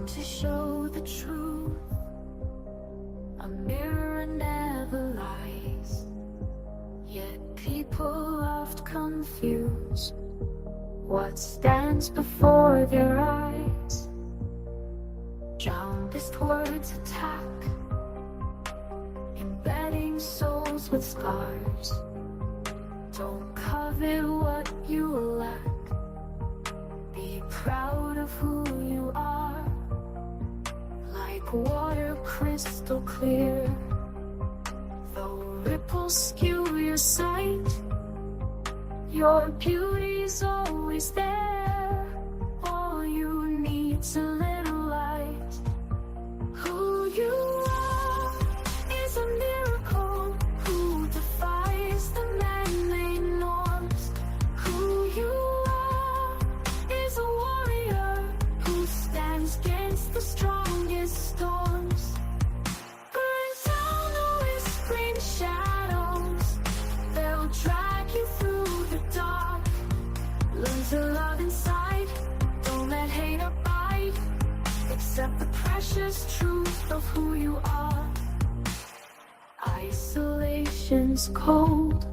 to show the truth. A mirror never lies, yet people oft confuse what stands before their eyes. Drownest words attack, embedding souls with scars. Don't covet what you lack, be proud of who you are. Like water crystal clear, though ripples skew your sight, your beauty's always there. All you need's a little light. Who you are is a miracle, who defies the man-made norms. Who you are is a warrior who stands against the strongest storms. Burn down the whispering shadows, they'll drag you through the dark. Learn to love inside, don't let hate abide. Accept the precious truth of who you are. Isolation's cold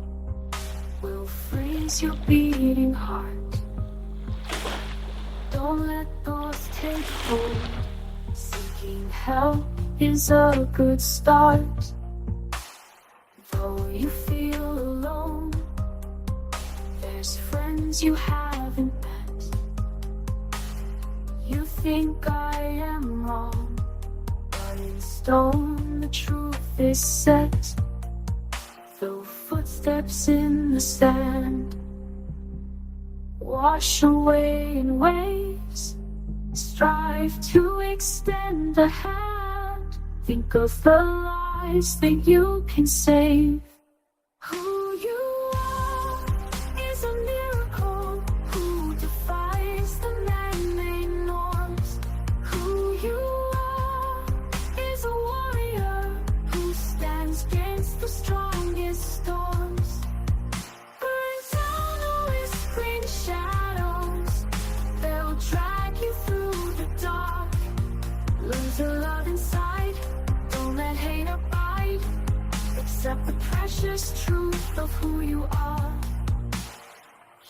will freeze your beating heart. Don't let thoughts take hold. Seeking help is a good start. Though you feel alone, there's friends you haven't met. You think I am wrong, but in stone the truth is set. Though footsteps in the sand wash away in waves, strive to extend a hand. Think of the lives that you can save. Who you are is a miracle, who defies the man-made norms. Who you are is a warrior who stands against the strongest storms. Burn down the whispering shadows, they'll drag you through the dark. Learn to love inside, don't let hate abide. Accept the precious truth of who you are.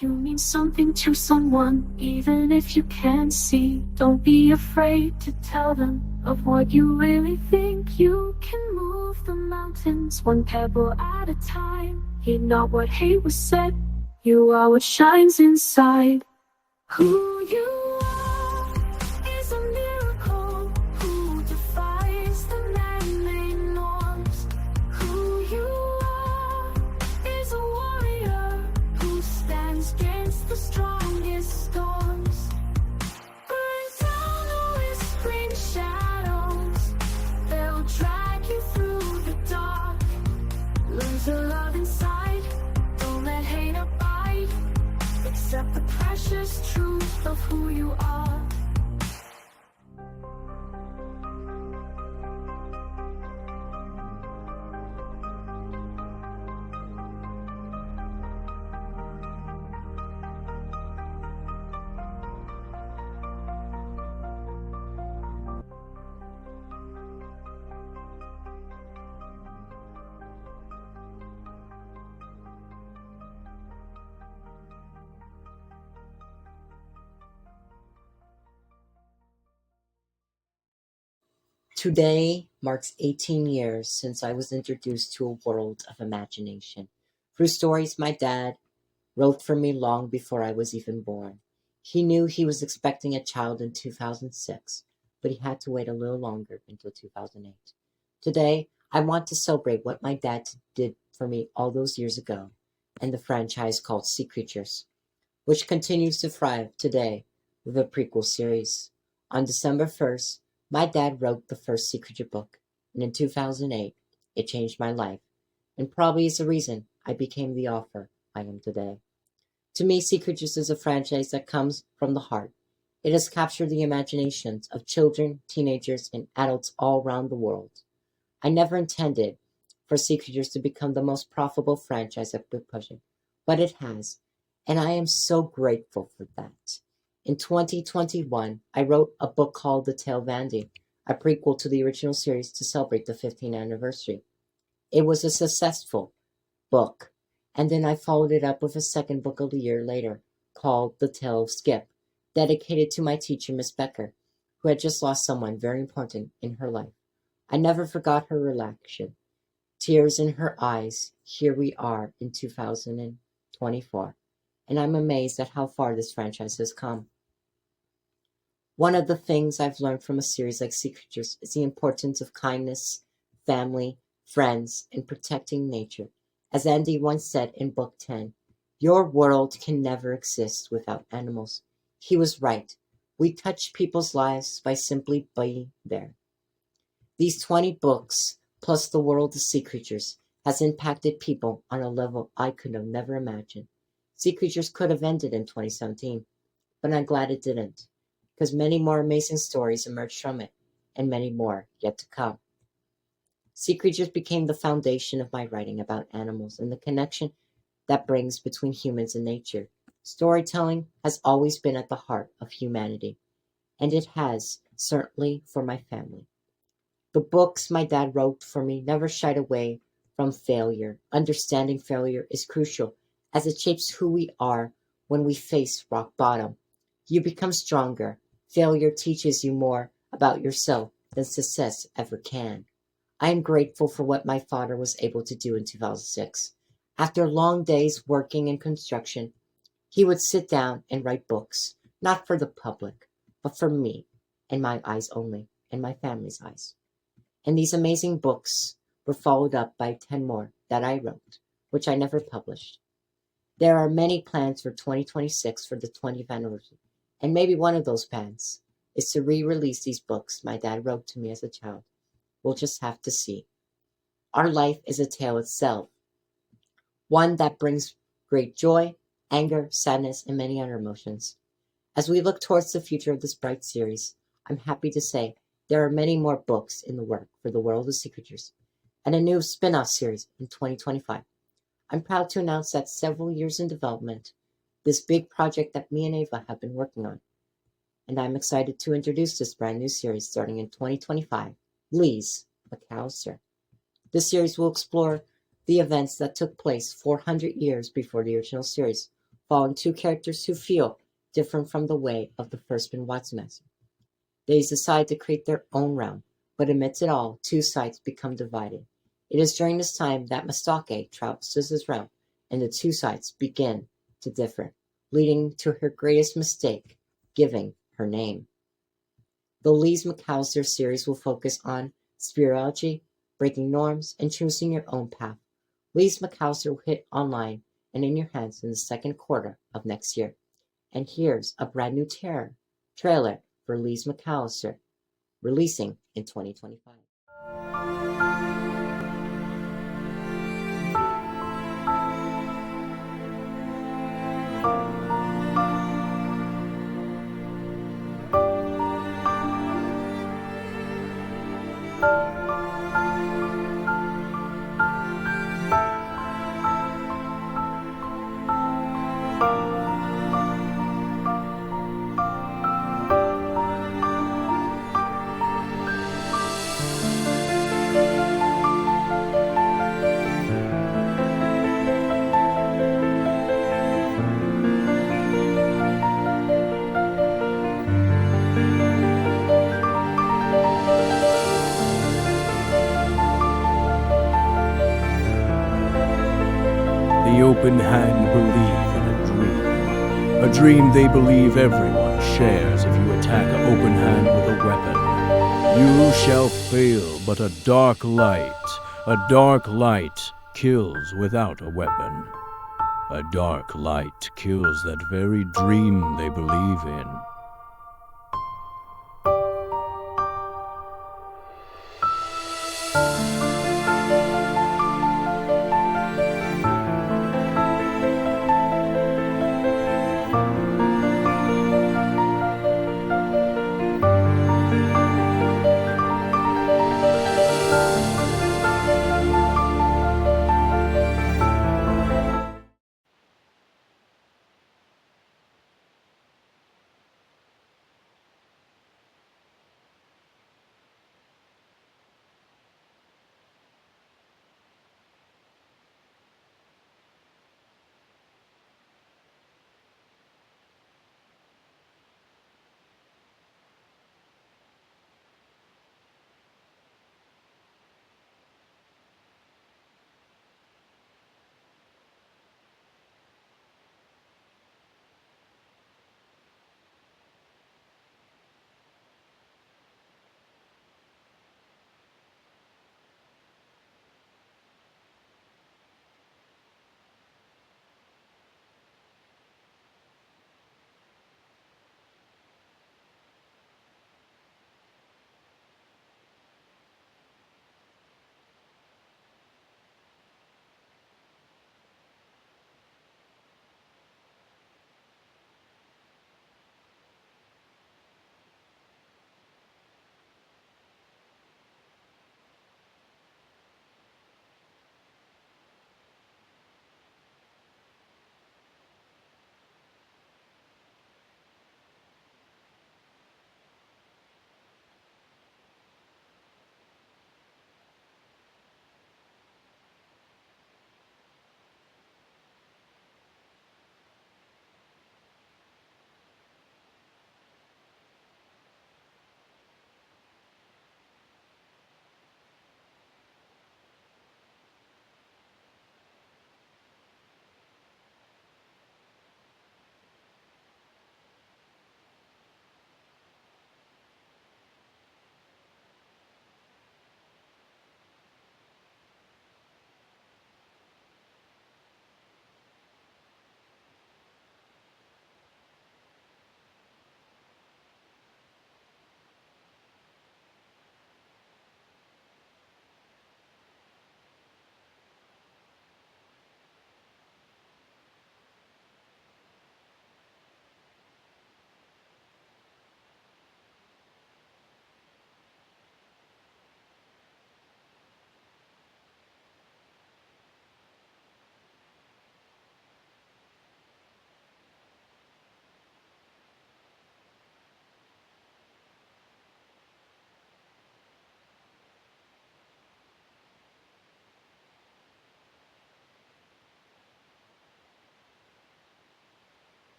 You mean something to someone, even if you can't see. Don't be afraid to tell them of what you really think. You can move the mountains one pebble at a time. Heed not what hate was said, you are what shines inside. Who you are is a miracle, who defies the man-made norms. Who you are is a warrior who stands against the strongest storms. Burn down the whispering shadows, they'll drag you through the dark. Learn to love inside, don't let hate abide. Accept the precious truth of who you are. Today marks 18 years since I was introduced to a world of imagination through stories my dad wrote for me long before I was even born. He knew he was expecting a child in 2006, but he had to wait a little longer until 2008. Today, I want to celebrate what my dad did for me all those years ago and the franchise called Sea Creatures, which continues to thrive today with a prequel series. On December 1st, my dad wrote the first Sea Creature book, and in 2008, it changed my life, and probably is the reason I became the author I am today. To me, Sea Creatures is a franchise that comes from the heart. It has captured the imaginations of children, teenagers, and adults all around the world. I never intended for Sea Creatures to become the most profitable franchise I've been pushing, but it has, and I am so grateful for that. In 2021, I wrote a book called The Tale of Andy, a prequel to the original series to celebrate the 15th anniversary. It was a successful book, and then I followed it up with a second book a year later called The Tale of Skip, dedicated to my teacher, Miss Becker, who had just lost someone very important in her life. I never forgot her reaction, tears in her eyes. Here we are in 2024, and I'm amazed at how far this franchise has come. One of the things I've learned from a series like Sea Creatures is the importance of kindness, family, friends, and protecting nature. As Andy once said in Book 10, your world can never exist without animals. He was right. We touch people's lives by simply being there. These 20 books, plus the world of Sea Creatures, has impacted people on a level I could have never imagined. Sea Creatures could have ended in 2017, but I'm glad it didn't, because many more amazing stories emerged from it, and many more yet to come. Sea Creatures became the foundation of my writing about animals and the connection that brings between humans and nature. Storytelling has always been at the heart of humanity, and it has, certainly for my family. The books my dad wrote for me never shied away from failure. Understanding failure is crucial, as it shapes who we are when we face rock bottom. You become stronger. Failure teaches you more about yourself than success ever can. I am grateful for what my father was able to do in 2006. After long days working in construction, he would sit down and write books, not for the public, but for me, and my eyes only, and my family's eyes. And these amazing books were followed up by 10 more that I wrote, which I never published. There are many plans for 2026 for the 20th anniversary, and maybe one of those plans is to re-release these books my dad wrote to me as a child. We'll just have to see. Our life is a tale itself, one that brings great joy, anger, sadness, and many other emotions. As we look towards the future of this bright series, I'm happy to say there are many more books in the work for the world of Sea Creatures, and a new spin-off series in 2025. I'm proud to announce that several years in development, this big project that me and Ava have been working on, and I'm excited to introduce this brand new series starting in 2025, Lee's McAllister. This series will explore the events that took place 400 years before the original series, following two characters who feel different from the way of the first been Watson. They decide to create their own realm, but amidst it all, two sides become divided. It is during this time that Mistake travels to his realm, and the two sides begin to differ, leading to her greatest mistake, giving her name. The Lee's McAllister series will focus on spirituality, breaking norms, and choosing your own path. Lee's McAllister will hit online and in your hands in the second quarter of next year. And here's a brand new trailer for Lee's McAllister, releasing in 2025. The open hand believe in a dream they believe everyone shares. If you attack an open hand with a weapon, you shall fail, but a dark light kills without a weapon. A dark light kills that very dream they believe in.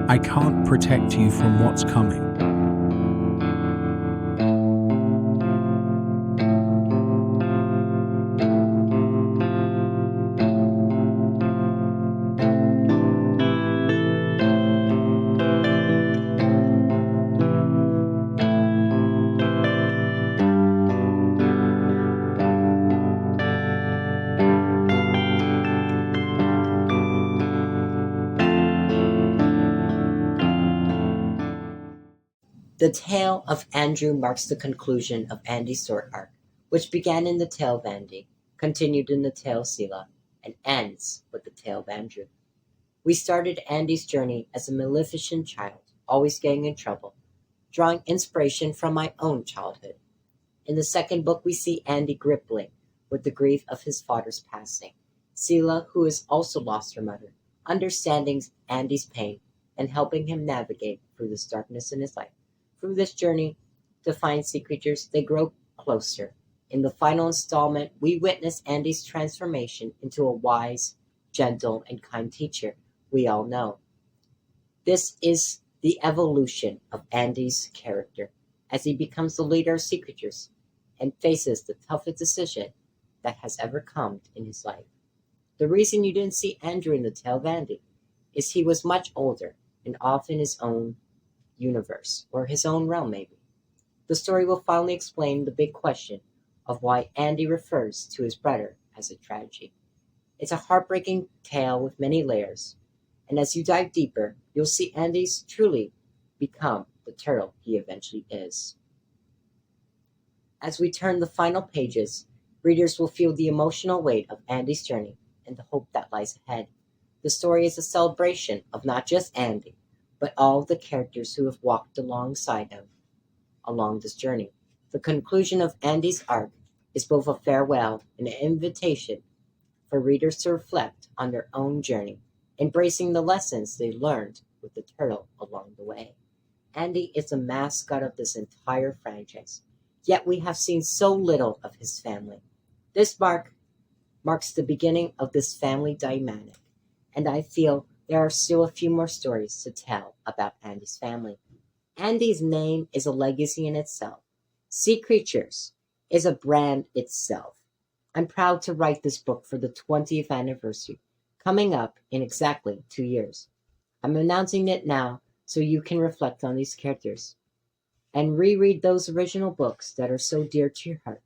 I can't protect you from what's coming. The tale of Andrew marks the conclusion of Andy's sword arc, which began in the tale of Andy, continued in the tale of Sela, and ends with the tale of Andrew. We started Andy's journey as a maleficent child, always getting in trouble, drawing inspiration from my own childhood. In the second book, we see Andy gripping with the grief of his father's passing. Sela, who has also lost her mother, understanding Andy's pain and helping him navigate through this darkness in his life. Through this journey to find sea creatures, they grow closer. In the final installment, we witness Andy's transformation into a wise, gentle, and kind teacher we all know. This is the evolution of Andy's character as he becomes the leader of sea creatures and faces the toughest decision that has ever come in his life. The reason you didn't see Andrew in the tale of Andy is he was much older and off in his own universe, or his own realm maybe. The story will finally explain the big question of why Andy refers to his brother as a tragedy. It's a heartbreaking tale with many layers, and as you dive deeper, you'll see Andy's truly become the turtle he eventually is. As we turn the final pages, readers will feel the emotional weight of Andy's journey and the hope that lies ahead. The story is a celebration of not just Andy, but all of the characters who have walked alongside him along this journey. The conclusion of Andy's arc is both a farewell and an invitation for readers to reflect on their own journey, embracing the lessons they learned with the turtle along the way. Andy is the mascot of this entire franchise, yet we have seen so little of his family. This marks the beginning of this family dynamic, and I feel there are still a few more stories to tell about Andy's family. Andy's name is a legacy in itself. Sea Creatures is a brand itself. I'm proud to write this book for the 20th anniversary, coming up in exactly 2 years. I'm announcing it now so you can reflect on these characters and reread those original books that are so dear to your heart,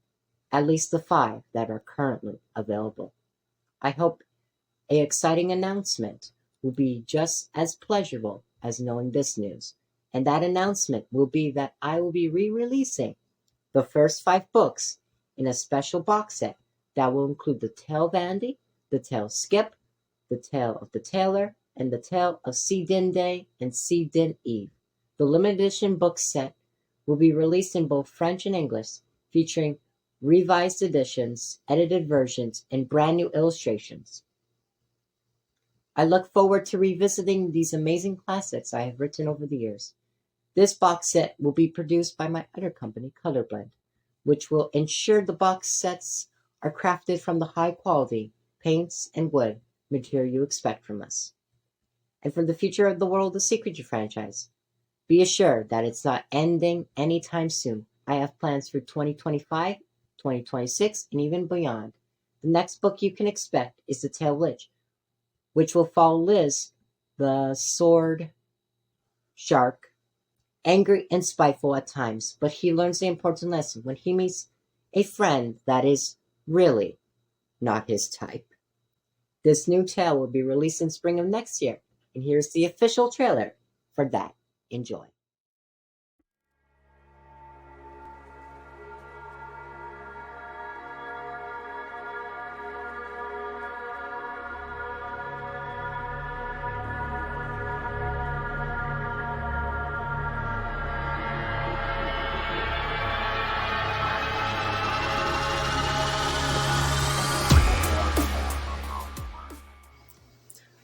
at least the 5 that are currently available. I hope an exciting announcement will be just as pleasurable as knowing this news, and that announcement will be that I will be re-releasing the first 5 books in a special box set that will include the Tale of Andy, the Tale of Skip, the Tale of the Tailor, and the Tale of Sea Din Day and Sea Din Eve. The limited edition book set will be released in both French and English, featuring revised editions, edited versions, and brand new illustrations. I look forward to revisiting these amazing classics I have written over the years. This box set will be produced by my other company, Colorblend, which will ensure the box sets are crafted from the high quality paints and wood material you expect from us. And for the future of the World of Sea Creature franchise, be assured that it's not ending anytime soon. I have plans for 2025, 2026, and even beyond. The next book you can expect is The Tale of Lich, which will follow Liz, the sword shark, angry and spiteful at times, but he learns the important lesson when he meets a friend that is really not his type. This new tale will be released in spring of next year, and here's the official trailer for that. Enjoy.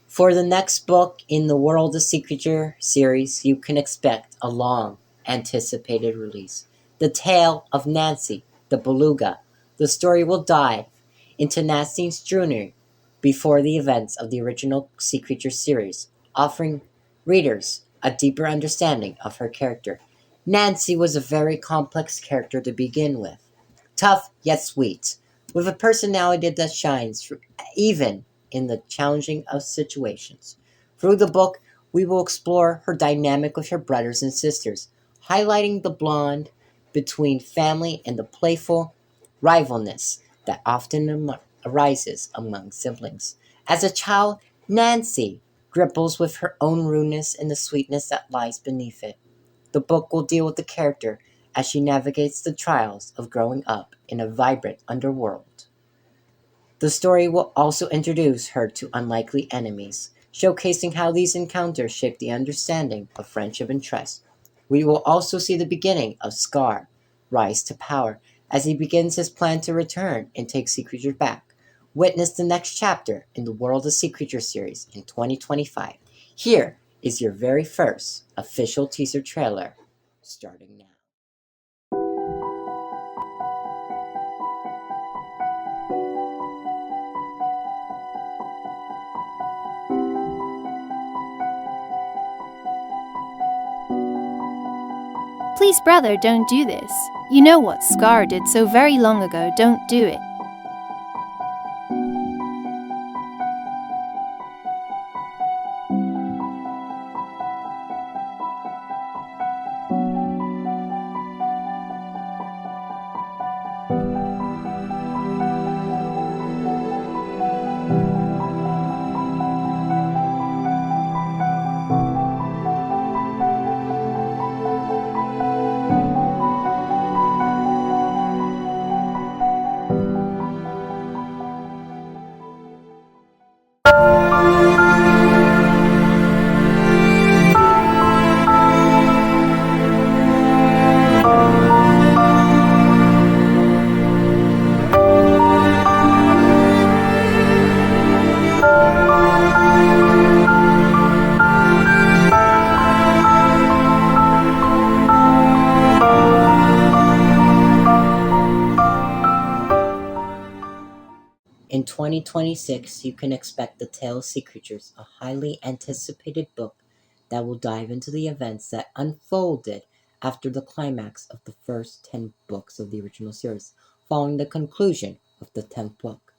For the next book in the World of Sea Creature series, you can expect a long anticipated release. The Tale of Nancy, the Beluga. The story will dive into Nancy's journey before the events of the original Sea Creature series, offering readers a deeper understanding of her character. Nancy was a very complex character to begin with. Tough yet sweet, with a personality that shines even in the challenging of situations. Through the book, we will explore her dynamic with her brothers and sisters, highlighting the bond between family and the playful rivalness that often arises among siblings. As a child, Nancy grapples with her own rudeness and the sweetness that lies beneath it. The book will deal with the character as she navigates the trials of growing up in a vibrant underworld. The story will also introduce her to unlikely enemies, showcasing how these encounters shape the understanding of friendship and trust. We will also see the beginning of Scar rise to power as he begins his plan to return and take Sea Creatures back. Witness the next chapter in the World of Sea Creatures series in 2025. Here is your very first official teaser trailer, starting now. Please, brother, don't do this. You know what Scar did so very long ago, don't do it. In 2026, you can expect The Tale of Sea Creatures, a highly anticipated book that will dive into the events that unfolded after the climax of the first 10 books of the original series, following the conclusion of the 10th book.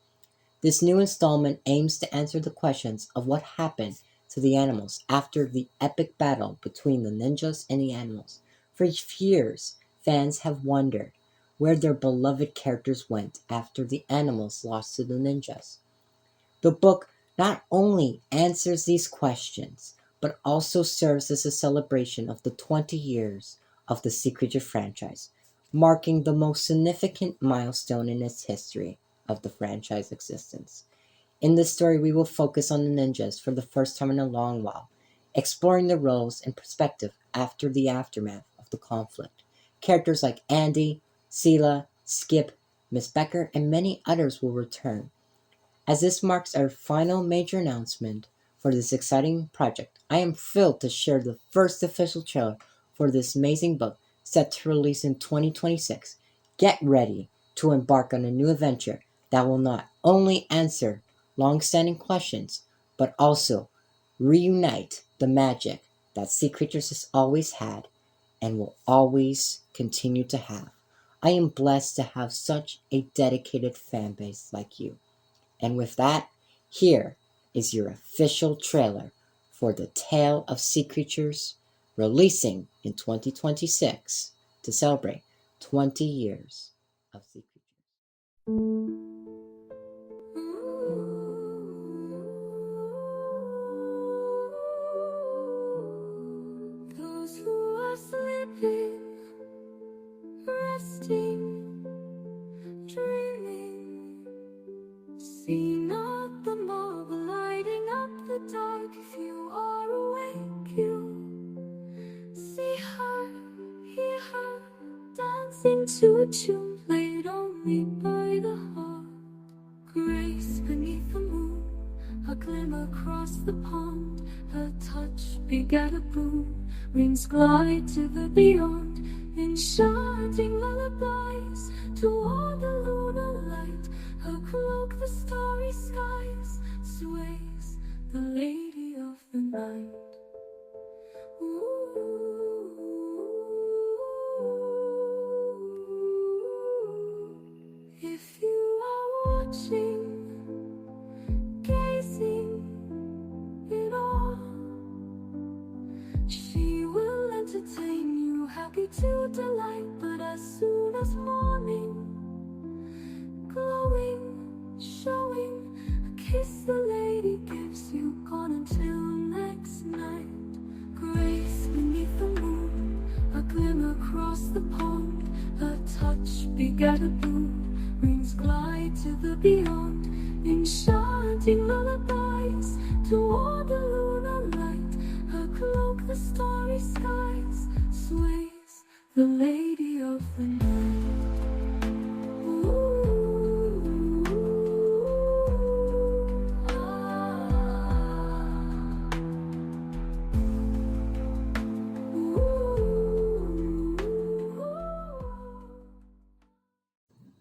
This new installment aims to answer the questions of what happened to the animals after the epic battle between the ninjas and the animals. For years, fans have wondered where their beloved characters went after the animals lost to the ninjas. The book not only answers these questions, but also serves as a celebration of the 20 years of the Sea Creature franchise, marking the most significant milestone in its history of the franchise existence. In this story, we will focus on the ninjas for the first time in a long while, exploring their roles and perspective after the aftermath of the conflict. Characters like Andy, Sela, Skip, Miss Becker, and many others will return. As this marks our final major announcement for this exciting project, I am thrilled to share the first official trailer for this amazing book set to release in 2026. Get ready to embark on a new adventure that will not only answer long-standing questions, but also reunite the magic that Sea Creatures has always had and will always continue to have. I am blessed to have such a dedicated fan base like you. And with that, here is your official trailer for The Tale of Sea Creatures, releasing in 2026 to celebrate 20 years of Sea Creatures. Those who are sleeping, resting, dreaming, see not the marble lighting up the dark. If you are awake, you see her, hear her, dancing to a tune played only by the heart. Grace beneath the moon, a glimmer across the pond, her touch begat a boon, rings glide to the beyond, enchanting lullabies toward the lunar light. Her cloak the starry skies sways, the lady of the night. Ooh. as morning, glowing, showing a kiss the lady gives you, gone until next night. Grace beneath the moon, a glimmer across the pond, a touch begat a bloom, rings glide to the beyond, enchanting lullabies toward the lunar light. Her cloak the starry skies sways, the lady of the night.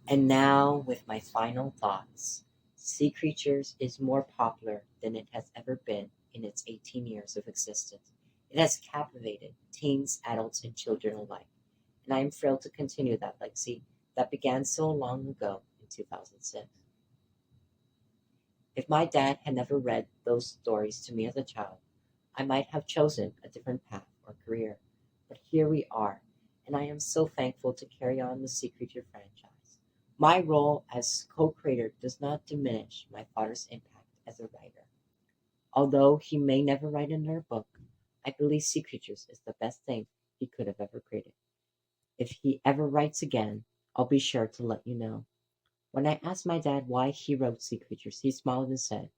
And now, with my final thoughts, Sea Creatures is more popular than it has ever been in its 18 years of existence. It has captivated teens, adults, and children alike, and I am thrilled to continue that legacy that began so long ago in 2006. If my dad had never read those stories to me as a child, I might have chosen a different path or career. But here we are, and I am so thankful to carry on the Sea Creature franchise. My role as co-creator does not diminish my father's impact as a writer. Although he may never write another book, I believe Sea Creatures is the best thing he could have ever created. If he ever writes again, I'll be sure to let you know. When I asked my dad why he wrote Sea Creatures, he smiled and said,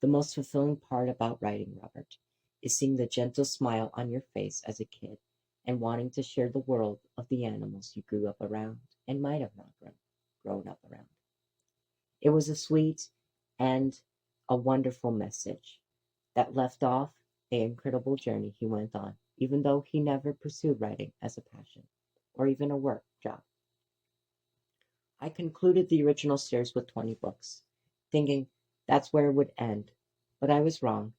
"The most fulfilling part about writing, Robert, is seeing the gentle smile on your face as a kid and wanting to share the world of the animals you grew up around and might have not grown up around." It was a sweet and a wonderful message that left off the incredible journey he went on, even though he never pursued writing as a passion or even a work job. I concluded the original series with 20 books, thinking that's where it would end, but I was wrong,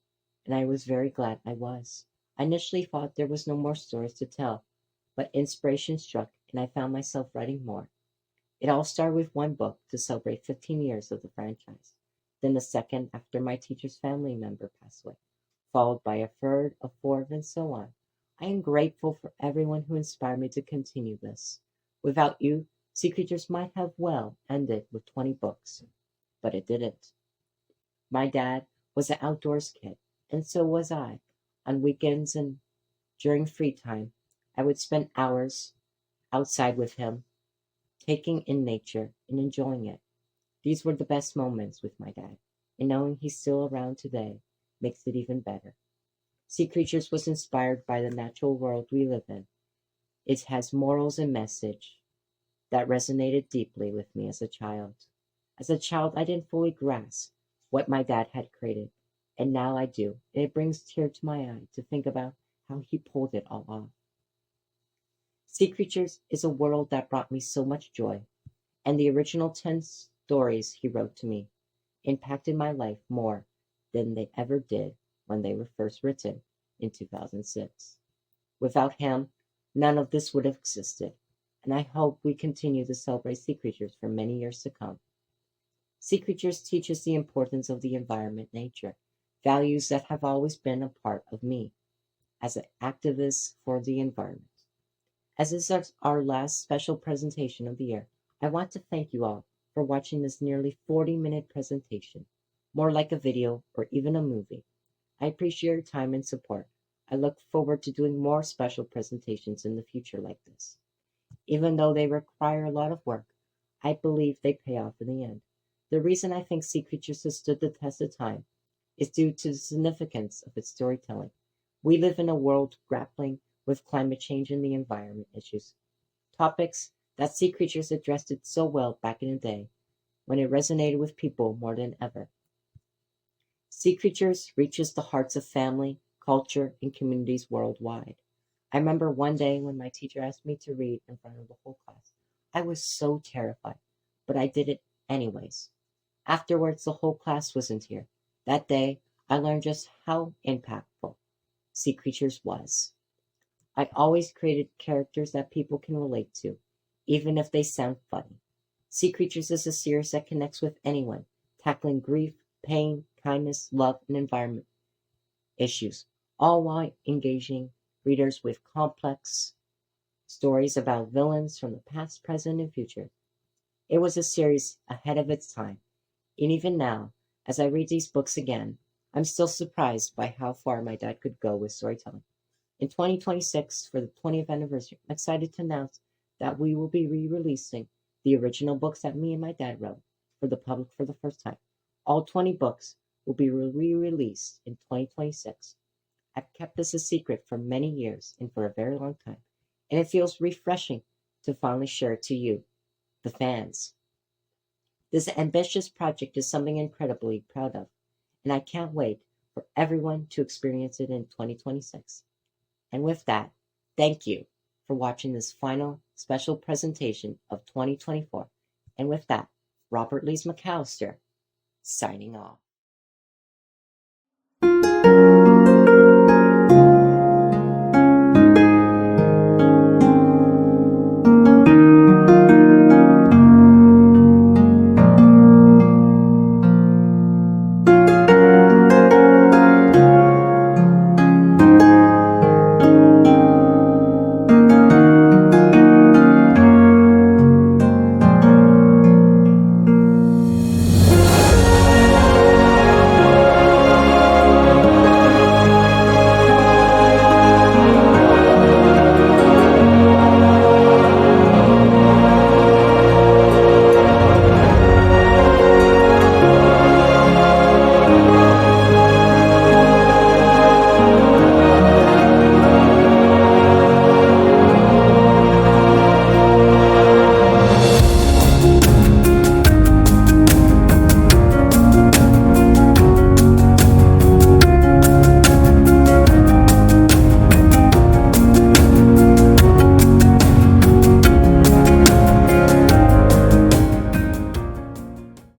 and I was very glad I was. I initially thought there was no more stories to tell, but inspiration struck and I found myself writing more. It all started with one book to celebrate 15 years of the franchise, then a second after my teacher's family member passed away, followed by a third, a fourth, and so on. I am grateful for everyone who inspired me to continue this. Without you, Sea Creatures might have well ended with 20 books, but it didn't. My dad was an outdoors kid, and so was I. On weekends and during free time, I would spend hours outside with him, taking in nature and enjoying it. These were the best moments with my dad, and knowing he's still around today makes it even better. Sea Creatures was inspired by the natural world we live in. It has morals and message that resonated deeply with me as a child. As a child, I didn't fully grasp what my dad had created, and now I do, and it brings tear to my eye to think about how he pulled it all off. Sea Creatures is a world that brought me so much joy, and the original 10 stories he wrote to me impacted my life more than they ever did when they were first written in 2006. Without him, none of this would have existed, and I hope we continue to celebrate Sea Creatures for many years to come. Sea Creatures teaches the importance of the environment, nature, values that have always been a part of me as an activist for the environment. As this is our last special presentation of the year, I want to thank you all for watching this nearly 40-minute presentation, more like a video or even a movie. I appreciate your time and support. I look forward to doing more special presentations in the future like this. Even though they require a lot of work, I believe they pay off in the end. The reason I think Sea Creatures has stood the test of time is due to the significance of its storytelling. We live in a world grappling with climate change and the environment issues, topics that Sea Creatures addressed it so well back in the day when it resonated with people more than ever. Sea Creatures reaches the hearts of family, culture, and communities worldwide. I remember one day when my teacher asked me to read in front of the whole class. I was so terrified, but I did it anyways. Afterwards, the whole class was in tears. That day, I learned just how impactful Sea Creatures was. I always created characters that people can relate to, even if they sound funny. Sea Creatures is a series that connects with anyone, tackling grief, pain, kindness, love, and environment issues, all while engaging readers with complex stories about villains from the past, present, and future. It was a series ahead of its time, and even now, as I read these books again, I'm still surprised by how far my dad could go with storytelling. In 2026, for the 20th anniversary, I'm excited to announce that we will be re-releasing the original books that me and my dad wrote for the public for the first time. All 20 books will be re-released in 2026. I've kept this a secret for many years and for a very long time, and it feels refreshing to finally share it to you, the fans. This ambitious project is something incredibly proud of, and I can't wait for everyone to experience it in 2026. And with that, thank you for watching this final special presentation of 2024. And with that, Robert Lees McAllister signing off.